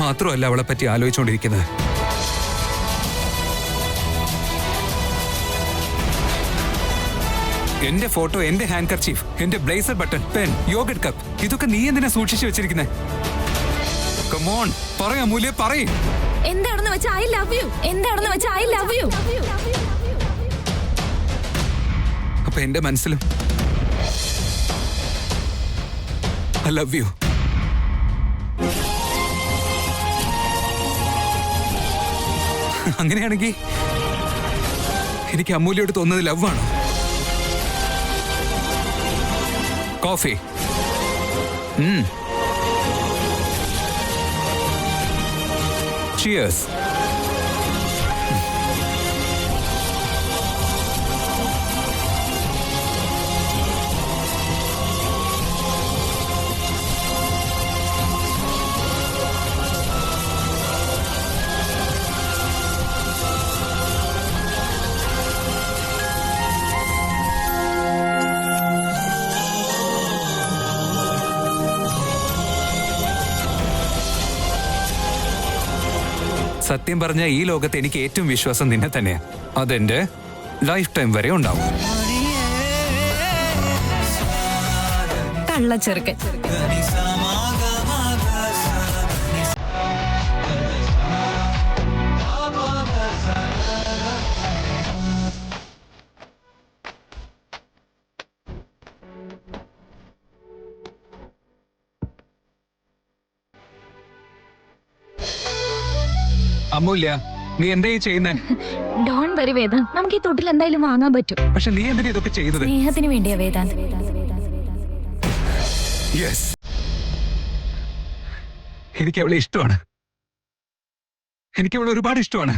മാത്രമല്ല അവളെ പറ്റി ആലോചിച്ചുകൊണ്ടിരിക്കുന്നത്. എന്റെ ഫോട്ടോ, എന്റെ ഹാൻഡ് കർച്ചീഫ്, എന്റെ blazer button, pen, yoghurt cup, ഇതൊക്കെ നീ എന്തിനാ സൂക്ഷിച്ചു വെച്ചിരിക്കുന്നത്? കമോൺ, പറയ് അമൂല്യ, പറയ്. എന്താണെന്ന് വെച്ചാൽ ഐ ലവ് യു. എന്താണെന്ന് വെച്ചാൽ ഐ ലവ് യു. അപ്പൊ എന്റെ മനസ്സിലും ഐ ലവ് യു. അങ്ങനെയാണെങ്കിൽ എനിക്ക് അമൂല്യോട് തോന്നുന്നത് ലവ് ആണോ? കോഫി. Cheers. സത്യം പറഞ്ഞ ഈ ലോകത്ത് എനിക്ക് ഏറ്റവും വിശ്വാസം നിന്നെ തന്നെയാ. അതെന്റെ ലൈഫ് ടൈം വരെ ഉണ്ടാവും. കള്ളച്ചെറുക്കൻ. അമൂല്യ, നീ എന്താ ഈ ചെയ്യുന്നേ? ഡോണ്ട് വരി വേദാന്ത്, നമുക്ക് ഈ തൊട്ടിൽ എന്തായാലും വാങ്ങാൻ പറ്റും. പക്ഷെ നീ എന്തിനാ ഇതൊക്കെ ചെയ്യുന്നത്? സ്നേഹത്തിന് വേണ്ടിയാ വേദാന്ത്. യെസ്, എനിക്ക് അവളെ ഇഷ്ടമാണ്. എനിക്ക് അവളെ ഒരുപാട് ഇഷ്ടമാണ്.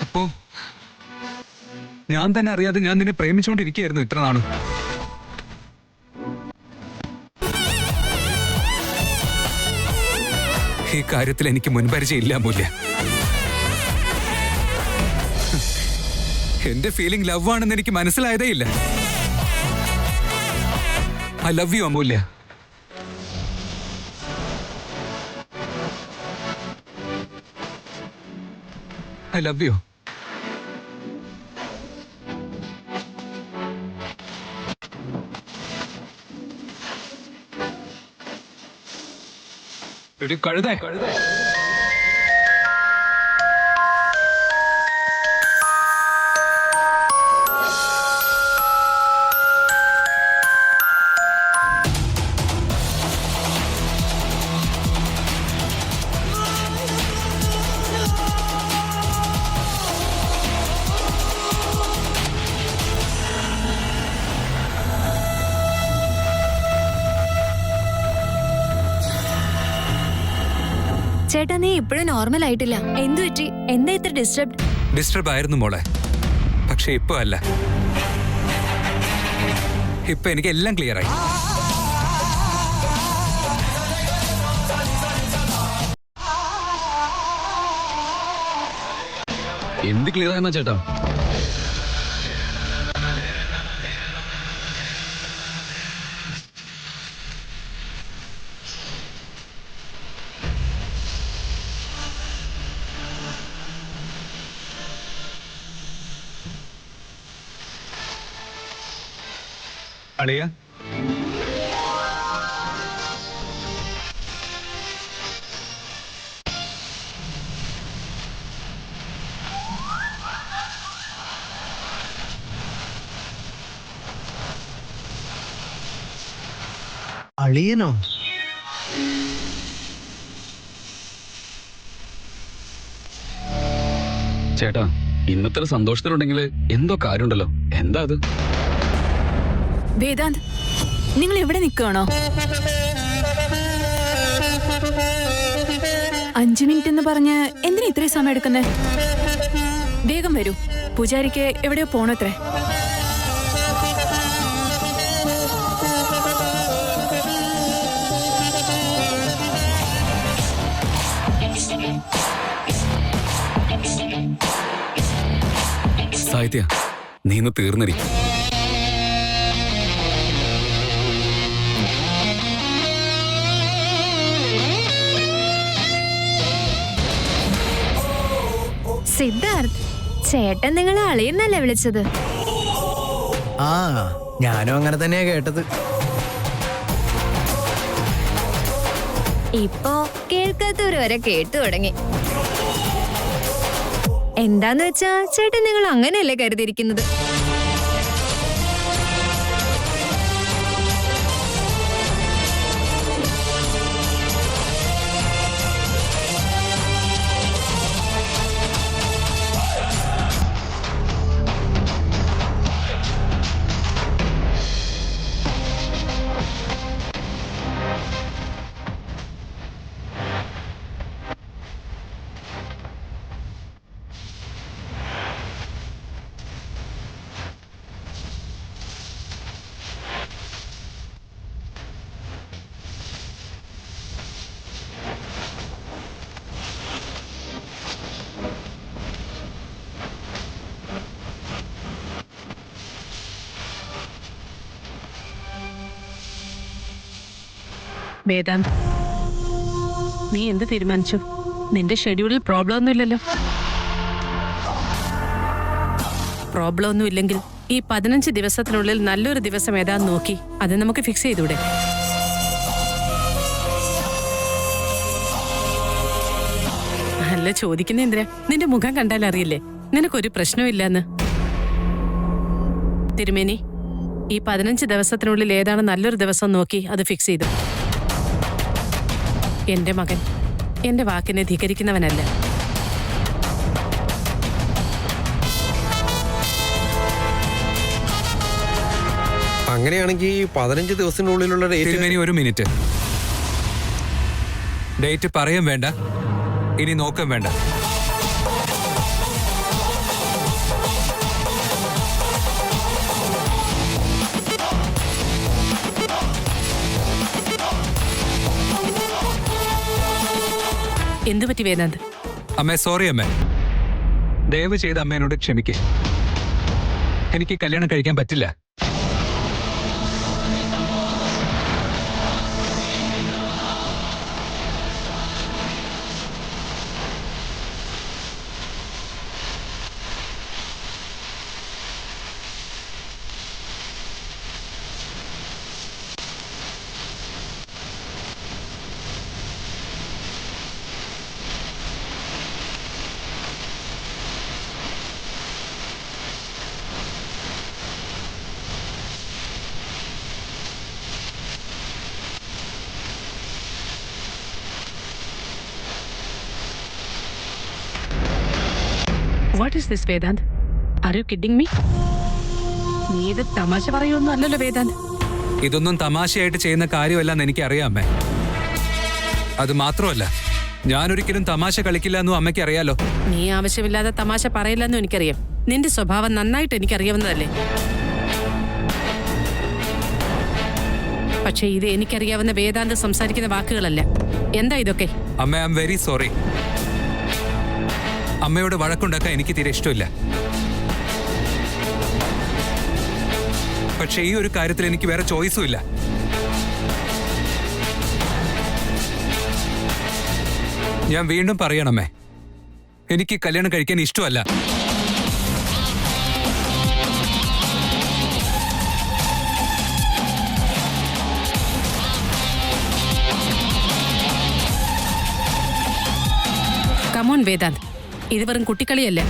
അപ്പോ ഞാൻ തന്നെ അറിയാതെ ഞാൻ നിന്നെ പ്രേമിച്ചുകൊണ്ടിരിക്കുകയായിരുന്നു ഇത്ര നാളും. ഈ കാര്യത്തിൽ എനിക്ക് മുൻപരിചയമില്ല അമൂല്യ. എന്റെ ഫീലിംഗ് ലവ് ആണെന്ന് എനിക്ക് മനസ്സിലായതേ ഇല്ല. I love you Amulya. I love you. ഒരു കഴുത. ചേട്ടാ, നീ ഇപ്പോഴും നോർമൽ ആയിട്ടില്ല. എന്തു പറ്റി? എന്താ ഇത്ര ഡിസ്റ്റർബ് ആയിരുന്നു മോളെ. പക്ഷെ ഇപ്പൊ അല്ല. ഇപ്പൊ എനിക്ക് എല്ലാം ക്ലിയർ ആയി. എന്ത് ക്ലിയർ ആയെന്നാ ചേട്ടാ? അളിയ, അളിയനോ? ചേട്ടാ, ഇന്നത്തെ സന്തോഷത്തിലുണ്ടെങ്കിൽ എന്തോ കാര്യമുണ്ടല്ലോ. എന്താ അത്? വേദാന്ത്, നിങ്ങൾ എവിടെ നിൽക്കുകയാണോ? 5 മിനിറ്റ് എന്ന് പറഞ്ഞ് എന്തിനാ ഇത്രയും സമയം എടുക്കുന്നേ? വേഗം വരൂ, പൂജാരിക്ക് എവിടെയോ പോണത്രേ. സാഹിത്യ, നീ ഇന്ന് തീർന്നിരിക്കും. സിദ്ധാർത്ഥ്, ചേട്ടൻ നിങ്ങളെ അളിയെന്നല്ലേ വിളിച്ചത്? ആ ഞാനും അങ്ങനെ തന്നെയാ കേട്ടത്. ഇപ്പോ കേൾക്കാത്തവര് വരെ കേട്ടു തുടങ്ങി. എന്താന്ന് വെച്ചാ ചേട്ടൻ നിങ്ങൾ അങ്ങനെയല്ലേ കരുതിയിരിക്കുന്നത്. വേദാന്ത്, നീ എന്ത് തീരുമാനിച്ചു? നിന്റെ ഷെഡ്യൂളിൽ പ്രോബ്ലം ഒന്നും ഇല്ലല്ലോ? പ്രോബ്ലം ഒന്നും ഇല്ലെങ്കിൽ ഈ 15 ദിവസത്തിനുള്ളിൽ നല്ലൊരു ദിവസം ഏതാന്ന് നോക്കി അത് നമുക്ക് ഫിക്സ് ചെയ്തൂടെ? അല്ല, ചോദിക്കുന്ന എന്തിനാ? നിന്റെ മുഖം കണ്ടാൽ അറിയില്ലേ നിനക്കൊരു പ്രശ്നമില്ലെന്ന്. തിരുമേനി, ഈ 15 ദിവസത്തിനുള്ളിൽ ഏതാണ് നല്ലൊരു ദിവസം നോക്കി അത് ഫിക്സ് ചെയ്തു. എന്റെ മകൻ എന്റെ വാക്കിനെ ധിക്കരിക്കുന്നവനല്ല. അങ്ങനെയാണെങ്കിൽ 15 ദിവസത്തിനുള്ളിലുള്ള തിരുമേനി ഒരു മിനിറ്റ്. ഡേറ്റ് പറയാൻ വേണ്ട, ഇനി നോക്കാൻ വേണ്ട. എന്തു പറ്റി വേദാന്ത്? അമ്മേ, സോറി അമ്മേ. ദയവ് ചെയ്ത് അമ്മേനോട് ക്ഷമിക്കേ. എനിക്ക് കല്യാണം കഴിക്കാൻ പറ്റില്ല. What is this Vedant? Are you kidding me? നീ ഇത് തമാശ പറയുമൊന്നും അല്ലല്ലോ വേദാന്ത്. ഇതൊന്നും തമാശയായിട്ട് ചെയ്യുന്ന കാര്യമല്ലെന്ന് എനിക്കറിയാം അമ്മേ. അത് മാത്രമല്ല, ഞാനൊരിക്കലും തമാശ കളിക്കില്ല എന്നും അമ്മയ്ക്ക് അറിയാലോ. നീ ആവശ്യമില്ലാതെ തമാശ പറയില്ലെന്നും എനിക്കറിയാം. നിന്റെ സ്വഭാവം നന്നായിട്ട് എനിക്കറിയാവുന്നതല്ലേ. പക്ഷെ ഇത് എനിക്കറിയാവുന്ന വേദാന്ത് സംസാരിക്കുന്ന വാക്കുകളല്ല. എന്താ ഇതൊക്കെ? അമ്മ, ഐ എം വെരി സോറി. അമ്മയോട് വഴക്കുണ്ടാക്കാൻ എനിക്ക് തീരെ ഇഷ്ടമില്ല. പക്ഷെ ഈ ഒരു കാര്യത്തിൽ എനിക്ക് വേറെ ചോയ്സും ഇല്ല. ഞാൻ വീണ്ടും പറയണമേ, എനിക്ക് കല്യാണം കഴിക്കാൻ ഇഷ്ടമല്ല. കമോൺ വേദാന്ത്, ഇത് വെറും കുട്ടിക്കളിയല്ല.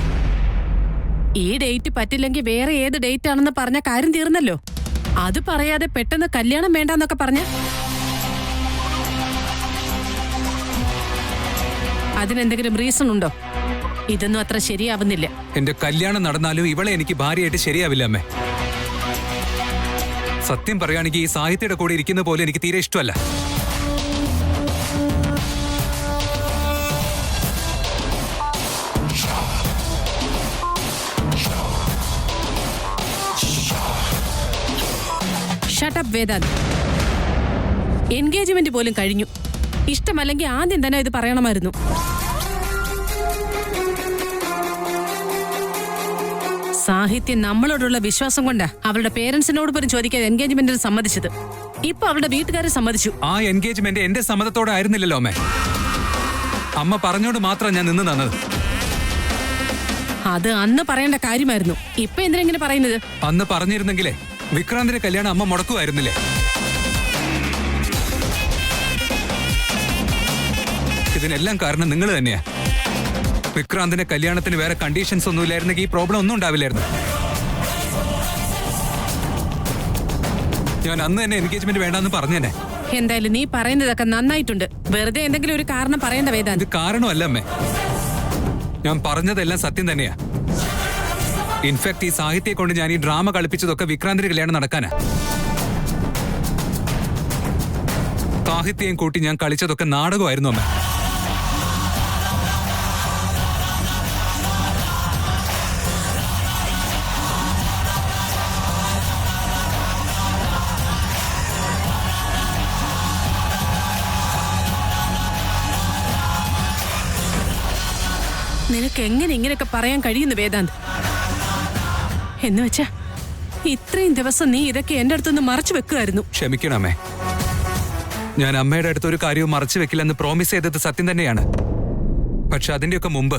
ഈ ഡേറ്റ് പറ്റില്ലെങ്കിൽ വേറെ ഏത് ഡേറ്റ് ആണെന്ന് പറഞ്ഞ കാര്യം തീർന്നല്ലോ. അത് പറയാതെ പെട്ടെന്ന് കല്യാണം വേണ്ടെന്നൊക്കെ പറഞ്ഞ അതിനെന്തെങ്കിലും റീസൺ ഉണ്ടോ? ഇതൊന്നും അത്ര ശരിയാവുന്നില്ല. എന്റെ കല്യാണം നടന്നാലും ഇവളെ എനിക്ക് ഭാര്യയായിട്ട് ശരിയാവില്ല അമ്മേ. സത്യം പറയുകയാണെങ്കിൽ ഈ സാഹിത്യയുടെ കൂടെ ഇരിക്കുന്ന പോലെ എനിക്ക് തീരെ ഇഷ്ടമല്ല. Shut up Vedant. എൻഗേജ്മെന്റ് പോലും കഴിഞ്ഞു. ഇഷ്ടമല്ലെങ്കിൽ ആദ്യം തന്നെ ഇത് പറയണമായിരുന്നു. സാഹിത്യം നമ്മളോടുള്ള വിശ്വാസം കൊണ്ടാ അവളുടെ പേരൻസിനോട് പോലും ചോദിക്കാതെ എൻഗേജ്മെന്റിന് സമ്മതിച്ചത്. ഇപ്പൊ അവളുടെ വീട്ടുകാരെ സമ്മതിച്ചു. ആ എൻഗേജ്മെന്റ് എന്റെ സമ്മതത്തോടെ ആയിരുന്നില്ലല്ലോ അമ്മേ. അമ്മ പറഞ്ഞോണ്ട് മാത്രം ഞാൻ നിന്ന് തന്നത്. അത് അന്ന് പറയേണ്ട കാര്യമായിരുന്നു. ഇപ്പൊ എന്തിനാ ഇങ്ങനെ പറയുന്നത്? അന്ന് പറഞ്ഞിരുന്നെങ്കിലേ വിക്രാന്തിന്റെ കല്യാണം അമ്മ മുടക്കുമായിരുന്നില്ലേ? ഇതിനെല്ലാം കാരണം നിങ്ങൾ തന്നെയാ. വിക്രാന്തിന്റെ കല്യാണത്തിന് വേറെ കണ്ടീഷൻസ് ഒന്നും ഇല്ലായിരുന്നെങ്കിൽ ഈ പ്രോബ്ലം ഒന്നും ഉണ്ടാവില്ലായിരുന്നു. ഞാൻ അന്ന് തന്നെ എൻഗേജ്മെന്റ് വേണ്ടെന്ന് പറഞ്ഞേനെ. എന്തായാലും നീ പറയുന്നതൊക്കെ നന്നായിട്ടുണ്ട്. വെറുതെ എന്തെങ്കിലും ഒരു കാരണം പറയേണ്ട വേദാന്ത്. ഇത് കാരണമല്ല അമ്മേ, ഞാൻ പറഞ്ഞതെല്ലാം സത്യം തന്നെയാ. ഇൻഫാക്ട് ഈ സാഹിത്യയെ കൊണ്ട് ഞാൻ ഈ ഡ്രാമ കളിപ്പിച്ചതൊക്കെ വിക്രാന്തിന്റെ കല്യാണം നടക്കാനാ. സാഹിത്യം കൂട്ടി ഞാൻ കളിച്ചതൊക്കെ നാടകമായിരുന്നു അമ്മ. നിനക്ക് എങ്ങനെ ഇങ്ങനെയൊക്കെ പറയാൻ കഴിയുന്നു വേദാന്ത്? എന്ന് വെച്ചാ ഇത്രയും ദിവസം നീ ഇതൊക്കെ എന്റെ അടുത്തൊന്ന് മറച്ചു വെക്കുമായിരുന്നു. ക്ഷമിക്കണം അമ്മേ, ഞാൻ അമ്മയുടെ അടുത്ത് ഒരു കാര്യവും മറച്ചു വെക്കില്ലെന്ന് പ്രോമിസ് ചെയ്തത് സത്യം തന്നെയാണ്. പക്ഷെ അതിന്റെയൊക്കെ മുമ്പ്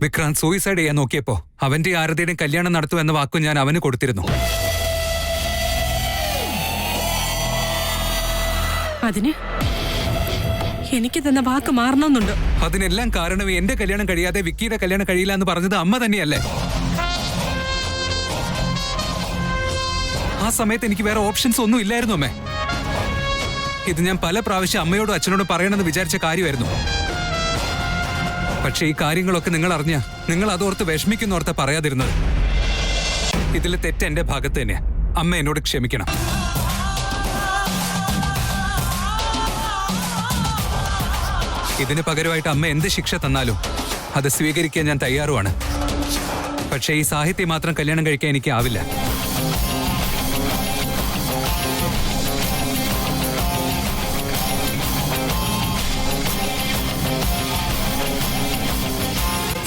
വിക്രാന്ത് സൂയിസൈഡ് ചെയ്യാൻ നോക്കിയപ്പോ അവന്റെ ആരതിയുടെയും കല്യാണം നടത്തുമെന്ന വാക്കും ഞാൻ അവന് കൊടുത്തിരുന്നു. അതിന് എനിക്ക് തന്ന വാക്ക് മാറണമെന്നുണ്ട്. അതിനെല്ലാം കാരണം എന്റെ കല്യാണം കഴിയാതെ വിക്കിയുടെ കല്യാണം കഴിയില്ല എന്ന് പറഞ്ഞത് അമ്മ തന്നെയല്ലേ? ആ സമയത്ത് എനിക്ക് വേറെ ഓപ്ഷൻസ് ഒന്നും ഇല്ലായിരുന്നു അമ്മേ. ഇത് ഞാൻ പല പ്രാവശ്യം അമ്മയോടും അച്ഛനോടും പറയണമെന്ന് വിചാരിച്ച കാര്യമായിരുന്നു. പക്ഷെ ഈ കാര്യങ്ങളൊക്കെ നിങ്ങൾ അറിഞ്ഞ നിങ്ങൾ അതോർത്ത് വിഷമിക്കുന്നോർത്ത് പറയാതിരുന്നത്. ഇതിൽ തെറ്റ് എന്റെ ഭാഗത്ത് തന്നെയാ. അമ്മ എന്നോട് ക്ഷമിക്കണം. ഇതിന് പകരമായിട്ട് അമ്മ എന്ത് ശിക്ഷ തന്നാലും അത് സ്വീകരിക്കാൻ ഞാൻ തയ്യാറുമാണ്. പക്ഷേ ഈ സാഹിത്യം മാത്രം കല്യാണം കഴിക്കാൻ എനിക്ക് ആവില്ല.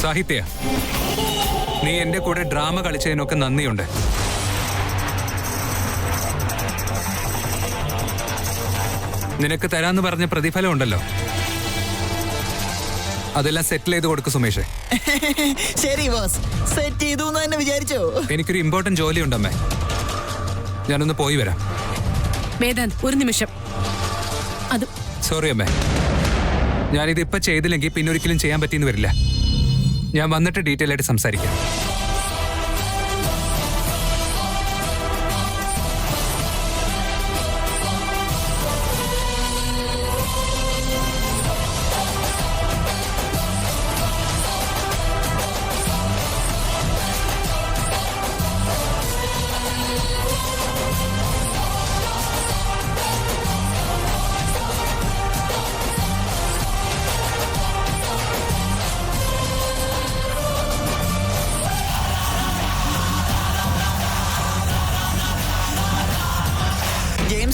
സാഹിത്യ, നീ എന്റെ കൂടെ ഡ്രാമ കളിച്ചതിനൊക്കെ നന്ദിയുണ്ട്. നിനക്ക് തരാന്ന് പറഞ്ഞ പ്രതിഫലം ഉണ്ടല്ലോ, അതെല്ലാം സെറ്റിൽ ചെയ്ത് കൊടുക്കും സുമേഷ്. ശരി ബോസ്, സെറ്റ് ചെയ്തു എന്ന് തന്നെ വിചാരിച്ചോ? എനിക്കൊരു ഇമ്പോർട്ടന്റ് ജോലി ഉണ്ടമ്മേ, ഞാനൊന്ന് പോയി വരാം. വേദാന്ത് ഒരു നിമിഷം. അത് സോറി അമ്മേ, ഞാനിത് ഇപ്പൊ ചെയ്തില്ലെങ്കിൽ പിന്നെ ഒരിക്കലും ചെയ്യാൻ പറ്റിയെന്ന് വരില്ല. ഞാൻ വന്നിട്ട് ഡീറ്റെയിൽ ആയിട്ട് സംസാരിക്കാം.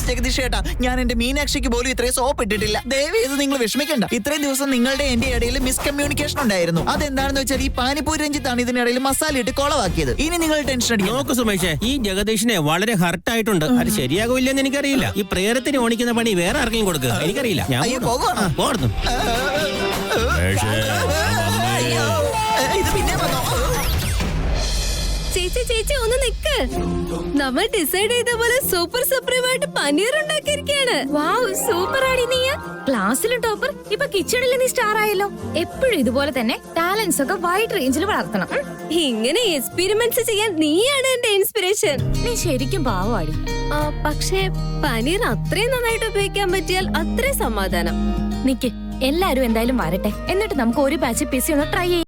ജഗദീഷ് ചേട്ടാ, ഞാൻ എന്റെ മീനാക്ഷിക്ക് പോലും ഇത്രയും സോപ്പ് ഇട്ടിട്ടില്ല. ദയവ് ഇത് നിങ്ങൾ വിഷമിക്കണ്ട. ഇത്രയും ദിവസം നിങ്ങളുടെ എന്റെ ഇടയിൽ മിസ്കമ്മ്യൂണിക്കേഷൻ ഉണ്ടായിരുന്നു. അതെന്താണെന്ന് വെച്ചാൽ ഈ പാനിപ്പൂരി രഞ്ജിത്താണ് ഇതിനിടയിൽ മസാല ഇട്ട് കൊളവാക്കിയത്. ഇനി നിങ്ങൾ ടെൻഷൻ അടിക്കും. നോക്ക് സുമേഷേ, ഈ ജഗദീഷിനെ വളരെ ഹർട്ടായിട്ടുണ്ട്. അത് ശരിയാകില്ലെന്ന് എനിക്കറിയില്ല. ഈ പ്രേരത്തിന് ഓണിക്കുന്ന പണി വേറെ ആർക്കെങ്കിലും കൊടുക്കുക. എനിക്കറിയില്ല. ഞാൻ പോർന്നു. ഇത് പിന്നെ വന്നോ? ചേച്ചി ചേച്ചി ഒന്ന് നിക്ക്. നമ്മൾ ഡിസൈഡ് ചെയ്ത പോലെ സൂപ്പർ സുപ്രീമായിട്ട് പനീർ ഉണ്ടാക്കിയിരിക്കുകയാണ്. വാവ്, സൂപ്പർ ആടി നീ. ക്ലാസ്സിലും ടോപ്പർ, ഇപ്പൊ കിച്ചണിൽ നീ സ്റ്റാർ ആയല്ലോ. എപ്പോഴും ഇതുപോലെ തന്നെ ടാലൻസ് ഒക്കെ വൈഡ് റേഞ്ചിൽ വളർത്തണം. ഇങ്ങനെ എക്സ്പെരിമെന്റ്സ് ചെയ്യാൻ നീയാണ് എന്റെ ഇൻസ്പിറേഷൻ. നീ ശരിക്കും പാവമാടി. പക്ഷേ പനീർ അത്രയും നന്നായിട്ട് ഉപയോഗിക്കാൻ പറ്റിയാൽ അത്രയും സമാധാനം. നിക്ക്, എല്ലാരും എന്തായാലും വരട്ടെ, എന്നിട്ട് നമുക്ക് ഒരു ബാച്ച് പിസി ഒന്ന് ട്രൈ ചെയ്യാം.